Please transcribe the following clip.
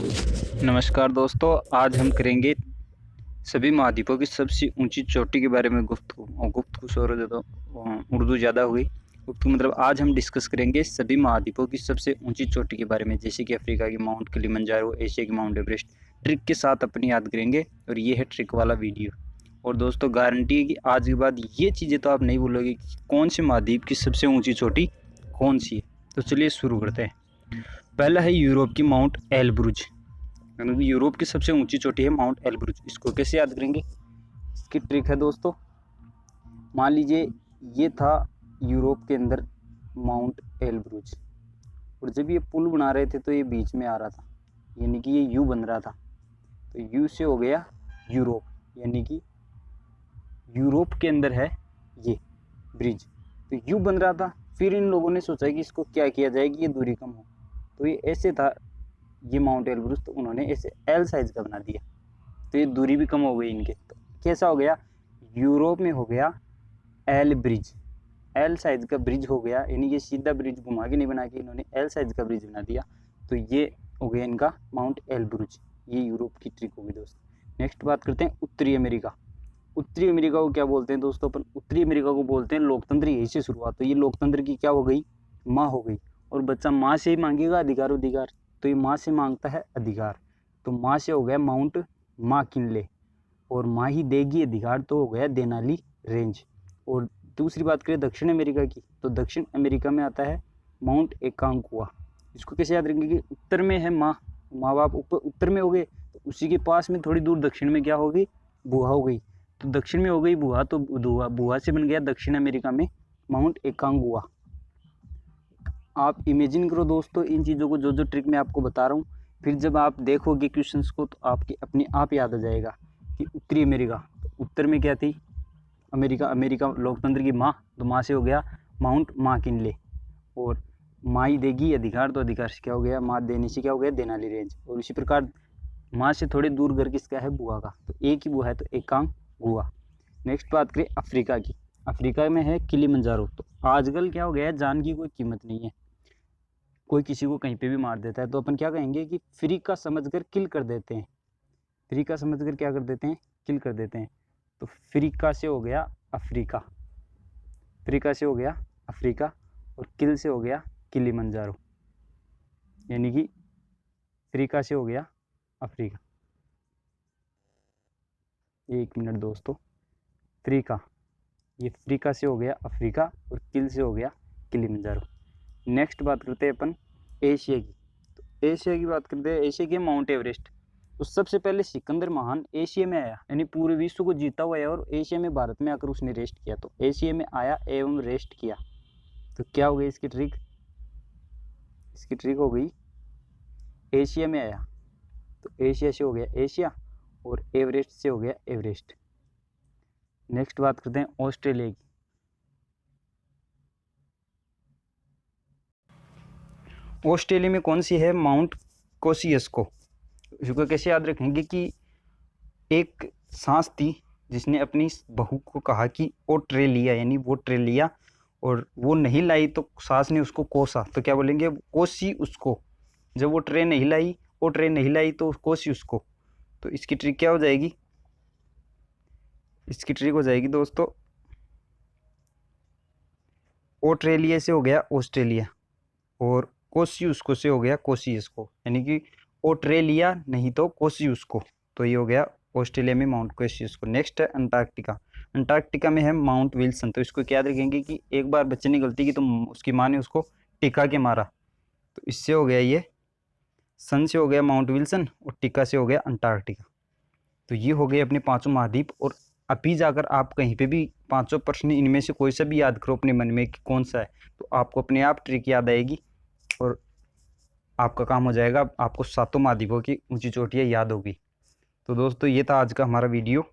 नमस्कार दोस्तों, आज हम करेंगे सभी महाद्वीपों की सबसे ऊंची चोटी के बारे में गुफ्तगू सॉरी तो उर्दू ज़्यादा हुई। गुफ्तगू मतलब आज हम डिस्कस करेंगे सभी महाद्वीपों की सबसे ऊंची चोटी के बारे में, जैसे कि अफ्रीका की माउंट किलिमंजारो, एशिया की माउंट एवरेस्ट। ट्रिक के साथ अपनी याद करेंगे और ये है ट्रिक वाला वीडियो। और दोस्तों गारंटी है कि आज के बाद ये चीज़ें तो आप नहीं भूलोगे कि कौन से महाद्वीप की सबसे ऊँची चोटी कौन सी है। तो चलिए शुरू करते हैं। पहला है यूरोप की माउंट एलब्रुज। यूरोप की सबसे ऊंची चोटी है माउंट एलब्रुज। इसको कैसे याद करेंगे, इसकी ट्रिक है दोस्तों। मान लीजिए ये था यूरोप के अंदर माउंट एलब्रुज, और जब ये पुल बना रहे थे तो ये बीच में आ रहा था, यानी कि ये यू बन रहा था। तो यू से हो गया यूरोप, यानी कि यूरोप के अंदर है ये ब्रिज। तो यू बन रहा था, फिर इन लोगों ने सोचा कि इसको क्या किया जाए कि ये दूरी कम हो। तो ये ऐसे था ये माउंट एलब्रुज, तो उन्होंने ऐसे एल साइज का बना दिया, तो ये दूरी भी कम हो गई इनके। तो कैसा हो गया, यूरोप में हो गया एल ब्रिज, एल साइज का ब्रिज हो गया, यानी ये सीधा ब्रिज घुमा के नहीं बना के इन्होंने एल साइज का ब्रिज बना दिया। तो ये हो गया इनका माउंट एलब्रुज। ये यूरोप की ट्रिक होगी दोस्तों। नेक्स्ट बात करते हैं उत्तरी अमेरिका। उत्तरी अमेरिका को क्या बोलते हैं दोस्तों अपन, उत्तरी अमेरिका को बोलते हैं लोकतंत्र। यही से शुरुआत। तो ये लोकतंत्र की क्या हो गई, माँ हो गई, और बच्चा माँ से ही मांगेगा अधिकार अधिकार, तो ये माँ से मांगता है अधिकार। तो माँ से हो गया माउंट माकिनले, और माँ ही देगी अधिकार, तो हो गया देनाली रेंज। और दूसरी बात करें दक्षिण अमेरिका की, तो दक्षिण अमेरिका में आता है माउंट एकांकुआ। इसको कैसे याद रखेंगे कि उत्तर में है माँ, माँ बाप ऊपर उत्तर में हो गए, तो उसी के पास में थोड़ी दूर दक्षिण में क्या होगी, बुआ हो गई। तो दक्षिण में हो गई बुआ, तो बुआ से बन गया दक्षिण अमेरिका में माउंट एकांगुआ। आप इमेजिन करो दोस्तों इन चीज़ों को, जो जो ट्रिक मैं आपको बता रहा हूँ, फिर जब आप देखोगे क्वेश्चंस को तो आपके अपने आप याद आ जाएगा कि उत्तरी अमेरिका, तो उत्तर में क्या थी अमेरिका, अमेरिका लोकतंत्र की माँ, तो माँ से हो गया माउंट माकिनले, और माँ ही देगी अधिकार, तो अधिकार से क्या हो गया, माँ देने से क्या हो गया देनाली रेंज। और इसी प्रकार माँ से थोड़े दूर घर किसका है, बुआ का, तो एक ही बुआ है, तो एकांग गुआ। नेक्स्ट बात करें अफ्रीका की। अफ्रीका में है किलिमंजारो। तो आजकल क्या हो गया है, जान की कोई कीमत नहीं है, कोई किसी को कहीं पे भी मार देता है, तो अपन क्या कहेंगे कि फ्री का समझकर किल कर देते हैं। फ्री का समझकर क्या कर देते हैं, किल कर देते हैं। तो फ्रीका से हो गया अफ्रीका, फ्रीका से हो गया अफ्रीका, और किल से हो गया किलिमंजारो, यानी कि फ्रीका से हो गया अफ्रीका। एक मिनट दोस्तों, फ्रीका, ये फ्रीका से हो गया अफ्रीका, और किल से हो गया किलिमंजारो। नेक्स्ट बात करते हैं अपन एशिया की। तो एशिया की बात करते हैं, एशिया की माउंट एवरेस्ट। तो सबसे पहले सिकंदर महान एशिया में आया, यानी पूरे विश्व को जीता हुआ है, और एशिया में भारत में आकर उसने रेस्ट किया। तो एशिया में आया एवं रेस्ट किया, तो क्या हो गई इसकी ट्रिक, इसकी ट्रिक हो गई एशिया में आया, तो एशिया से हो गया एशिया, और एवरेस्ट से हो गया एवरेस्ट। नेक्स्ट बात करते हैं ऑस्ट्रेलिया की। ऑस्ट्रेलिया में कौन सी है, माउंट कोसियस्को। इसको कैसे याद रखेंगे कि एक सांस थी जिसने अपनी बहू को कहा कि वो ट्रे लिया, यानी वो ट्रे लिया, और वो नहीं लाई तो सास ने उसको कोसा, तो क्या बोलेंगे, कोसी उसको। जब वो ट्रे नहीं लाई, वो ट्रे नहीं लाई तो कोसी उसको। तो इसकी ट्रिक क्या हो जाएगी, इसकी ट्रिक हो जाएगी दोस्तों, ऑस्ट्रेलिया से हो गया ऑस्ट्रेलिया, और कोसियुस्को से हो गया कोसियस्को, यानी कि ऑस्ट्रेलिया नहीं तो कोसियुस्को। तो ये हो गया ऑस्ट्रेलिया में माउंट कोसियस्को। नेक्स्ट है अंटार्कटिका। अंटार्कटिका में है माउंट विल्सन। तो इसको क्या याद रखेंगे कि एक बार बच्चे ने गलती की तो उसकी माँ ने उसको टिका के मारा, तो इससे हो गया ये सन से हो गया माउंट विल्सन, और टिका से हो गया अंटार्कटिका। तो ये हो गए अपने पांचों महाद्वीप। और अभी जाकर आप कहीं पे भी पांचों प्रश्न इनमें से कोई सा भी याद करो अपने मन में कि कौन सा है, तो आपको अपने आप ट्रिक याद आएगी, और आपका काम हो जाएगा, आपको सातों महाद्वीपों की ऊंची चोटियाँ याद होगी। तो दोस्तों ये था आज का हमारा वीडियो।